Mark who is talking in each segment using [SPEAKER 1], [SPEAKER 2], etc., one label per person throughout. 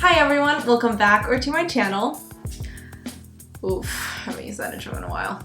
[SPEAKER 1] Hi everyone, welcome back or to my channel. Oof, I haven't used that intro in a while.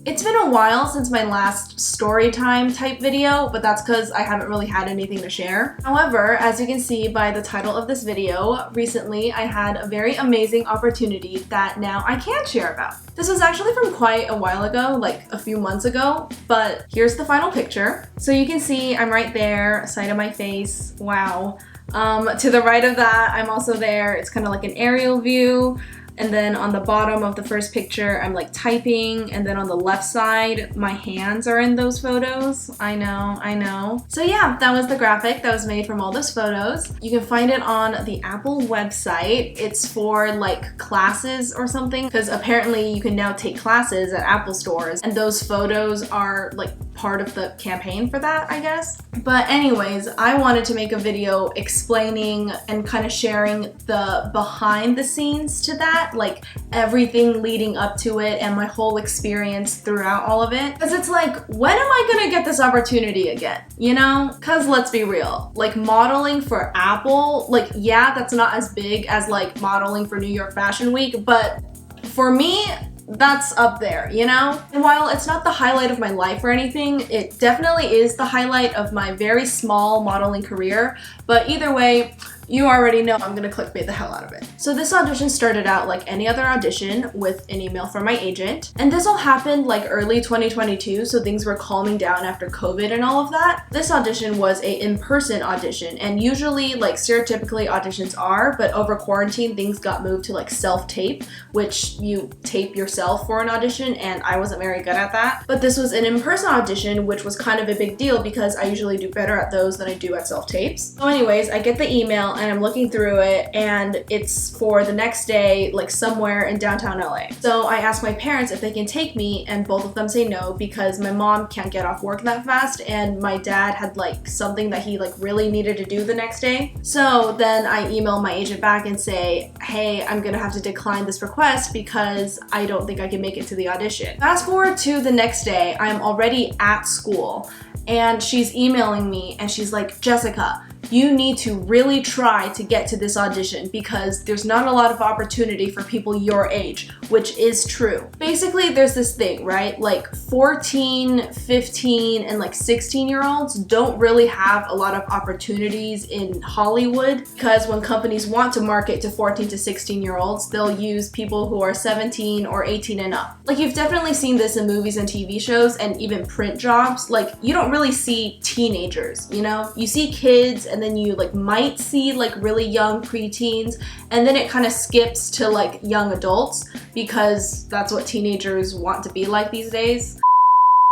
[SPEAKER 1] It's been a while since my last story time type video, but that's because I haven't really had anything to share. However, as you can see by the title of this video, recently I had a very amazing opportunity that now I can share about. This was actually from quite a while ago, like a few months ago, but here's the final picture. So you can see I'm right there, side of my face, wow. To the right of that, I'm also there. It's kind of like an aerial view. And then on the bottom of the first picture, I'm like typing. And then on the left side, my hands are in those photos. I know. So yeah, that was the graphic that was made from all those photos. You can find it on the Apple website. It's for like classes or something, because apparently you can now take classes at Apple stores. And those photos are like part of the campaign for that, I guess. But anyways, I wanted to make a video explaining and kind of sharing the behind the scenes to that, like everything leading up to it and my whole experience throughout all of it. Because it's like, when am I gonna get this opportunity again? You know? Because let's be real, like modeling for Apple, like yeah, that's not as big as like modeling for New York Fashion Week, but for me, that's up there, you know? And while it's not the highlight of my life or anything, it definitely is the highlight of my very small modeling career. But either way, you already know I'm gonna clickbait the hell out of it. So this audition started out like any other audition with an email from my agent. And this all happened like early 2022, so things were calming down after COVID and all of that. This audition was a in-person audition, and usually like stereotypically auditions are, but over quarantine things got moved to like self-tape, which you tape yourself for an audition, and I wasn't very good at that. But this was an in-person audition, which was kind of a big deal because I usually do better at those than I do at self-tapes. So anyways, I get the email and I'm looking through it, and it's for the next day, like somewhere in downtown LA. So I asked my parents if they can take me, and both of them say no because my mom can't get off work that fast, and my dad had like something that he like really needed to do the next day. So then I email my agent back and say, hey, I'm gonna have to decline this request because I don't think I can make it to the audition. Fast forward to the next day, I'm already at school, and she's emailing me and she's like, Jessica, you need to really try to get to this audition because there's not a lot of opportunity for people your age, which is true. Basically, there's this thing, right? Like 14, 15, and like 16-year-olds don't really have a lot of opportunities in Hollywood because when companies want to market to 14 to 16-year-olds, they'll use people who are 17 or 18 and up. Like you've definitely seen this in movies and TV shows and even print jobs. Like you don't really see teenagers, you know? You see kids, and then you like might see like really young preteens, and then it kind of skips to like young adults because that's what teenagers want to be like these days.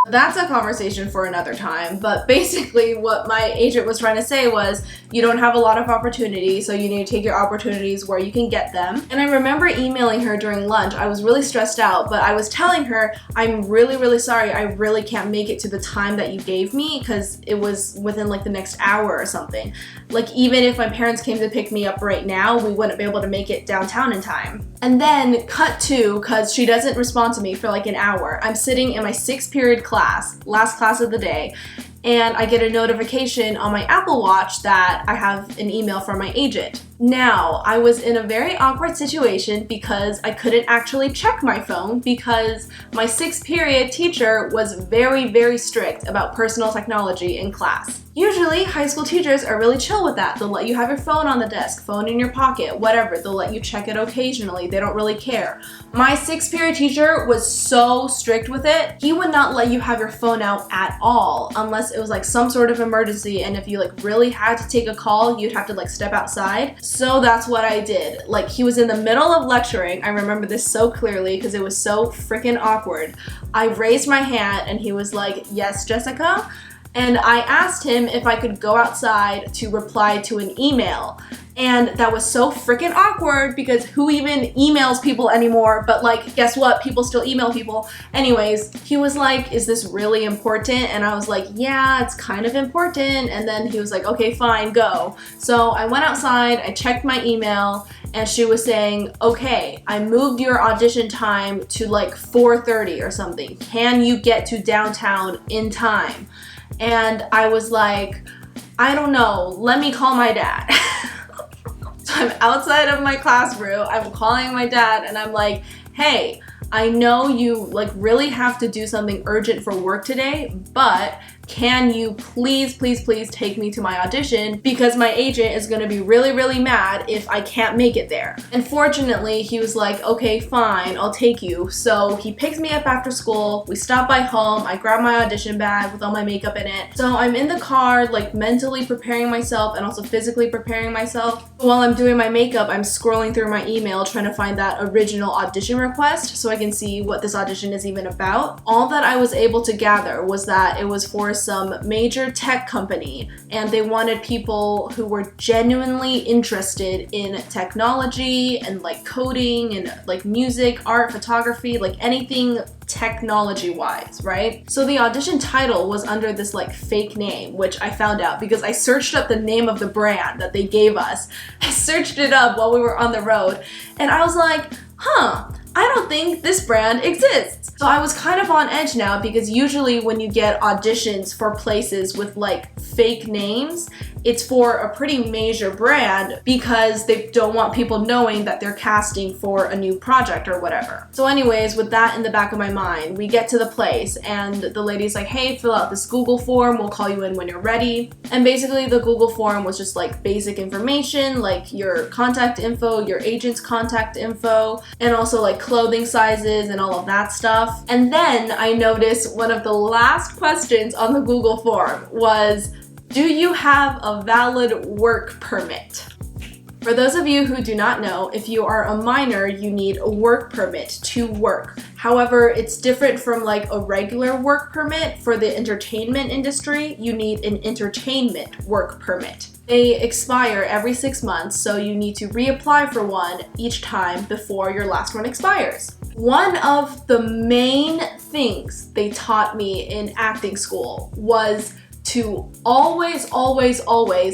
[SPEAKER 1] That's a conversation for another time, but basically what my agent was trying to say was you don't have a lot of opportunity, so you need to take your opportunities where you can get them. And I remember emailing her during lunch. I was really stressed out, but I was telling her, I'm really sorry, I really can't make it to the time that you gave me because it was within like the next hour or something. Like even if my parents came to pick me up right now, we wouldn't be able to make it downtown in time. And then cut to, because she doesn't respond to me for like an hour, I'm sitting in my 6th period class, last class of the day, and I get a notification on my Apple Watch that I have an email from my agent. Now, I was in a very awkward situation because I couldn't actually check my phone because my 6th period teacher was very strict about personal technology in class. Usually, high school teachers are really chill with that. They'll let you have your phone on the desk, phone in your pocket, whatever. They'll let you check it occasionally. They don't really care. My 6th period teacher was so strict with it. He would not let you have your phone out at all unless it was like some sort of emergency, and if you like really had to take a call, you'd have to like step outside. So that's what I did. Like he was in the middle of lecturing. I remember this so clearly because it was so freaking awkward. I raised my hand and he was like, yes, Jessica. And I asked him if I could go outside to reply to an email. And that was so freaking awkward because who even emails people anymore? But like, guess what? People still email people. Anyways, he was like, is this really important? And I was like, yeah, it's kind of important. And then he was like, okay, fine, go. So I went outside, I checked my email, and she was saying, okay, I moved your audition time to like 4:30 or something. Can you get to downtown in time? And I was like, I don't know, let me call my dad. So I'm outside of my classroom, I'm calling my dad and I'm like, hey, I know you like really have to do something urgent for work today, but can you please take me to my audition because my agent is gonna be really mad if I can't make it there. And fortunately, he was like, okay, fine, I'll take you. So he picks me up after school, we stop by home, I grab my audition bag with all my makeup in it. So I'm in the car, like mentally preparing myself and also physically preparing myself. While I'm doing my makeup, I'm scrolling through my email trying to find that original audition request so I can see what this audition is even about. All that I was able to gather was that it was for some major tech company and they wanted people who were genuinely interested in technology and like coding and like music, art, photography, like anything technology wise, right? So the audition title was under this like fake name, which I found out because I searched up the name of the brand that they gave us. I searched it up while we were on the road and I was like, I don't think this brand exists. So I was kind of on edge now because usually when you get auditions for places with like fake names, it's for a pretty major brand because they don't want people knowing that they're casting for a new project or whatever. So anyways, with that in the back of my mind, we get to the place and the lady's like, hey, fill out this Google form, we'll call you in when you're ready. And basically the Google form was just like basic information, like your contact info, your agent's contact info, and also like clothing sizes and all of that stuff. And then I noticed one of the last questions on the Google form was, do you have a valid work permit? For those of you who do not know, if you are a minor, you need a work permit to work. However, it's different from like a regular work permit. For the entertainment industry, you need an entertainment work permit. They expire every 6 months, so you need to reapply for one each time before your last one expires. One of the main things they taught me in acting school was to always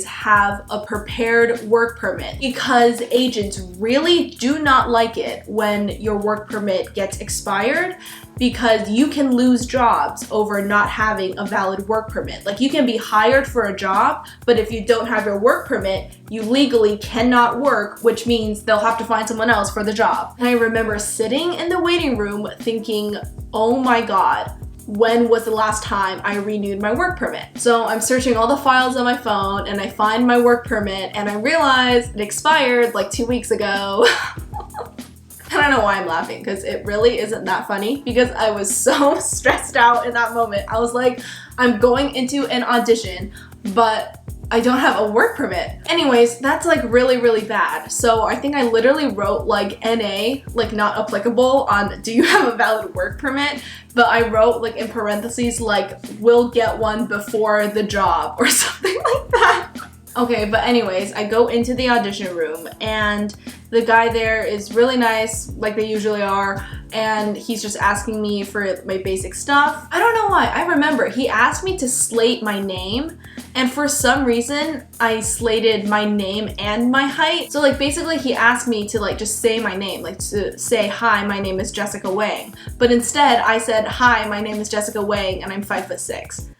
[SPEAKER 1] have a prepared work permit because agents really do not like it when your work permit gets expired because you can lose jobs over not having a valid work permit. Like you can be hired for a job, but if you don't have your work permit, you legally cannot work, which means they'll have to find someone else for the job. And I remember sitting in the waiting room thinking, oh my God, when was the last time I renewed my work permit? So I'm searching all the files on my phone and I find my work permit and I realize it expired like 2 weeks ago. I don't know why I'm laughing because it really isn't that funny because I was so stressed out in that moment. I was like, I'm going into an audition, but I don't have a work permit. Anyways, that's like really bad. So I think I literally wrote like NA, like not applicable on do you have a valid work permit? But I wrote like in parentheses like will get one before the job or something like that. Okay, but anyways, I go into the audition room and the guy there is really nice, like they usually are, and he's just asking me for my basic stuff. I don't know why, I remember he asked me to slate my name, and for some reason, I slated my name and my height. So like basically he asked me to like just say my name, like to say, hi, my name is Jessica Wang. But instead I said, hi, my name is Jessica Wang and I'm 5'6".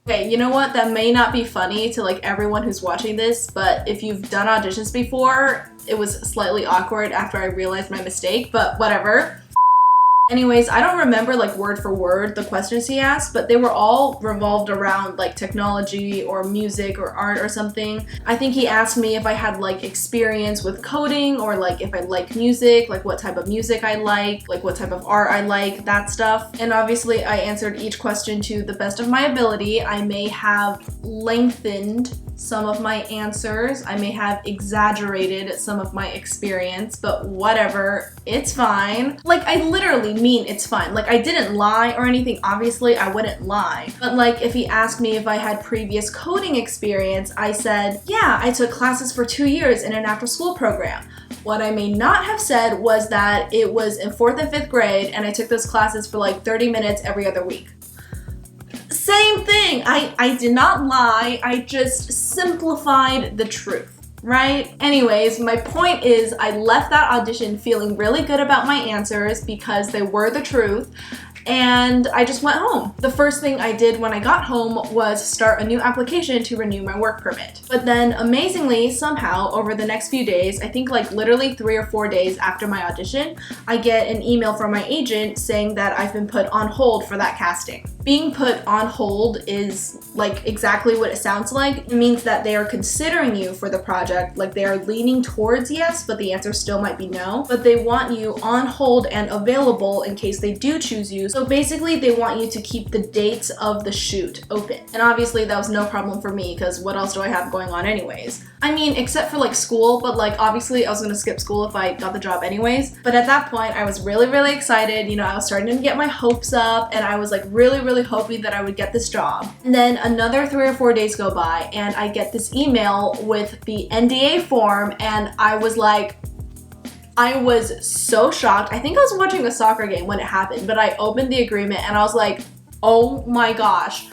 [SPEAKER 1] Okay, you know what? That may not be funny to like everyone who's watching this, but if you've done auditions before, it was slightly awkward after I realized my mistake, but whatever. Anyways, I don't remember like word for word the questions he asked, but they were all revolved around like technology or music or art or something. I think he asked me if I had like experience with coding or like if I like music, like what type of music I like what type of art I like, that stuff. And obviously I answered each question to the best of my ability. I may have lengthened some of my answers. I may have exaggerated some of my experience, but whatever, it's fine. Like I literally mean it's fine. Like I didn't lie or anything. Obviously I wouldn't lie. But like if he asked me if I had previous coding experience, I said, yeah, I took classes for 2 years in an after school program. What I may not have said was that it was in 4th and 5th grade and I took those classes for like 30 minutes every other week. Same thing. I did not lie. I just simplified the truth, right? Anyways, my point is I left that audition feeling really good about my answers because they were the truth. and I just went home. The first thing I did when I got home was start a new application to renew my work permit. But then amazingly, somehow, over the next few days, I think like literally 3 or 4 days after my audition, I get an email from my agent saying that I've been put on hold for that casting. Being put on hold is like exactly what it sounds like. It means that they are considering you for the project, like they are leaning towards yes, but the answer still might be no. But they want you on hold and available in case they do choose you. So basically they want you to keep the dates of the shoot open. And obviously that was no problem for me because what else do I have going on anyways? I mean, except for like school, but like obviously I was gonna skip school if I got the job anyways. But at that point I was really, really excited. You know, I was starting to get my hopes up and I was like really hoping that I would get this job. And then another 3 or 4 days go by and I get this email with the NDA form and I was so shocked. I think I was watching a soccer game when it happened, but I opened the agreement and I was like, oh my gosh,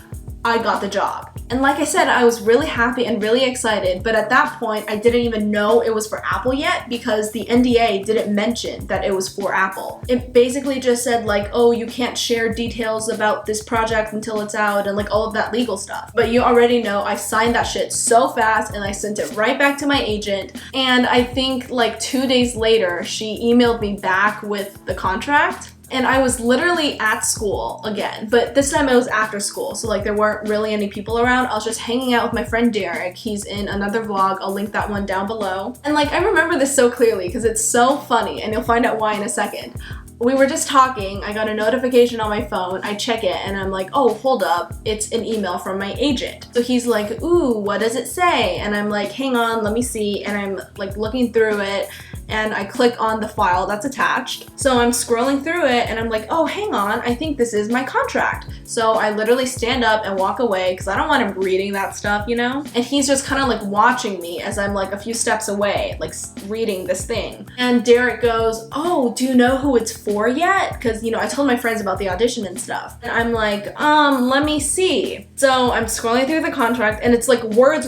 [SPEAKER 1] I got the job. And like I said, I was really happy and really excited, but at that point, I didn't even know it was for Apple yet because the NDA didn't mention that it was for Apple. It basically just said like, oh, you can't share details about this project until it's out and like all of that legal stuff. But you already know I signed that shit so fast and I sent it right back to my agent. And I think like 2 days later, she emailed me back with the contract. And I was literally at school again, but this time it was after school, so like there weren't really any people around. I was just hanging out with my friend Derek. He's in another vlog. I'll link that one down below. And like I remember this so clearly because it's so funny and you'll find out why in a second. We were just talking, I got a notification on my phone, I check it and I'm like, oh, hold up, it's an email from my agent. So he's like, ooh, what does it say? And I'm like, hang on, let me see. And I'm like looking through it and I click on the file that's attached. So I'm scrolling through it and I'm like, oh, hang on, I think this is my contract. So I literally stand up and walk away because I don't want him reading that stuff, you know? And he's just kind of like watching me as I'm like a few steps away, like reading this thing. And Derek goes, oh, do you know who it's for yet? Because, you know, I told my friends about the audition and stuff. And I'm like, let me see. So I'm scrolling through the contract and it's like words,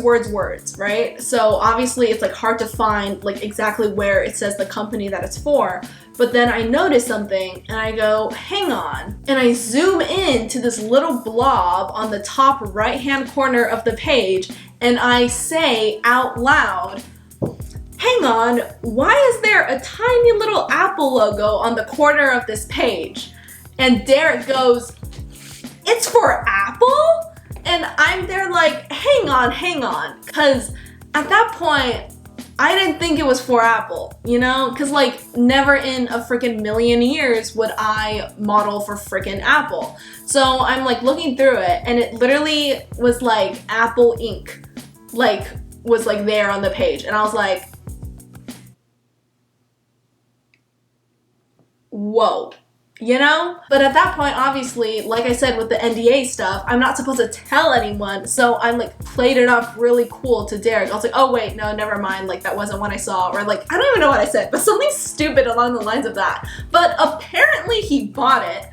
[SPEAKER 1] right? So obviously it's like hard to find like exactly where it says the company that it's for. But then I notice something and I go, hang on. And I zoom in to this little blob on the top right-hand corner of the page and I say out loud, hang on, why is there a tiny little Apple logo on the corner of this page? And Derek goes, it's for Apple? And I'm there like, hang on. Because at that point, I didn't think it was for Apple, you know? Because like never in a freaking million years would I model for freaking Apple. So I'm like looking through it and it literally was like Apple Inc. like was like there on the page. And I was like, whoa, you know? But at that point, obviously, like I said with the NDA stuff, I'm not supposed to tell anyone, so I like played it off really cool to Derek. I was like, oh wait, no, never mind, like that wasn't what I saw, or like, I don't even know what I said, but something stupid along the lines of that. But apparently he bought it.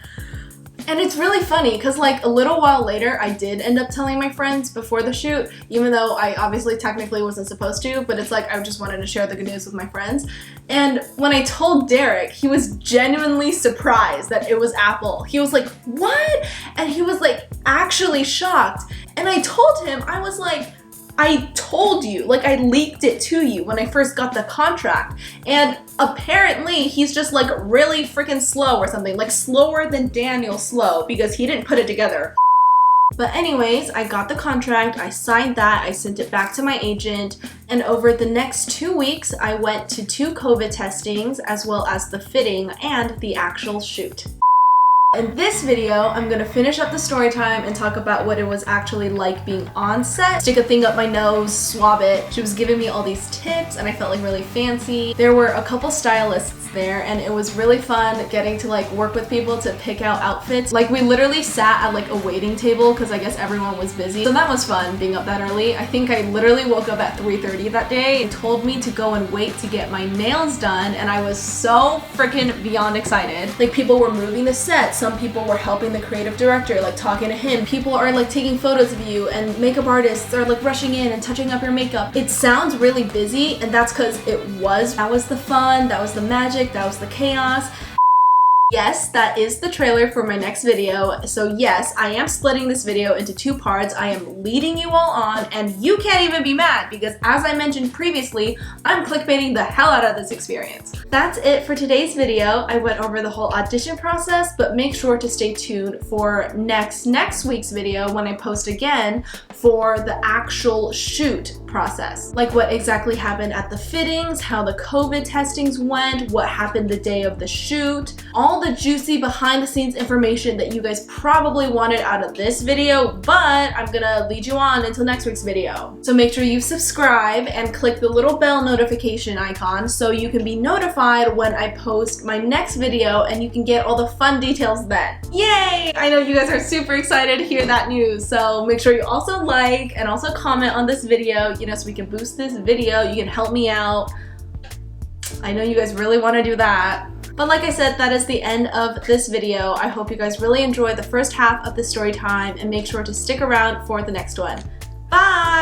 [SPEAKER 1] And it's really funny because like a little while later, I did end up telling my friends before the shoot, even though I obviously technically wasn't supposed to, but it's like I just wanted to share the good news with my friends. And when I told Derek, he was genuinely surprised that it was Apple. He was like, what? And he was like actually shocked. And I told him, I was like, I told you, like I leaked it to you when I first got the contract. And apparently he's just like really freaking slow or something, like slower than Daniel slow because he didn't put it together. But anyways, I got the contract, I signed that, I sent it back to my agent, and over the next 2 weeks, I went to 2 COVID testings as well as the fitting and the actual shoot. In this video, I'm gonna finish up the story time and talk about what it was actually like being on set. Stick a thing up my nose, swab it. She was giving me all these tips and I felt like really fancy. There were a couple stylists there and it was really fun getting to like work with people to pick out outfits. Like we literally sat at like a waiting table because I guess everyone was busy. So that was fun being up that early. I think I literally woke up at 3:30 that day and told me to go and wait to get my nails done and I was so freaking beyond excited. Like people were moving the set. Some people were helping the creative director, like talking to him. People are like taking photos of you and makeup artists are like rushing in and touching up your makeup. It sounds really busy and that's because it was. That was the fun, that was the magic, that was the chaos. Yes, that is the trailer for my next video. So yes, I am splitting this video into 2 parts. I am leading you all on, and you can't even be mad because, as I mentioned previously, I'm clickbaiting the hell out of this experience. That's it for today's video. I went over the whole audition process, but make sure to stay tuned for next week's video when I post again for the actual shoot process. Like what exactly happened at the fittings, how the COVID testings went, what happened the day of the shoot, all the juicy behind the scenes information that you guys probably wanted out of this video, but I'm gonna lead you on until next week's video. So make sure you subscribe and click the little bell notification icon so you can be notified when I post my next video and you can get all the fun details then. Yay! I know you guys are super excited to hear that news, so make sure you also like and also comment on this video, you know, so we can boost this video. You can help me out. I know you guys really want to do that. But like I said, that is the end of this video. I hope you guys really enjoyed the first half of the story time and make sure to stick around for the next one. Bye!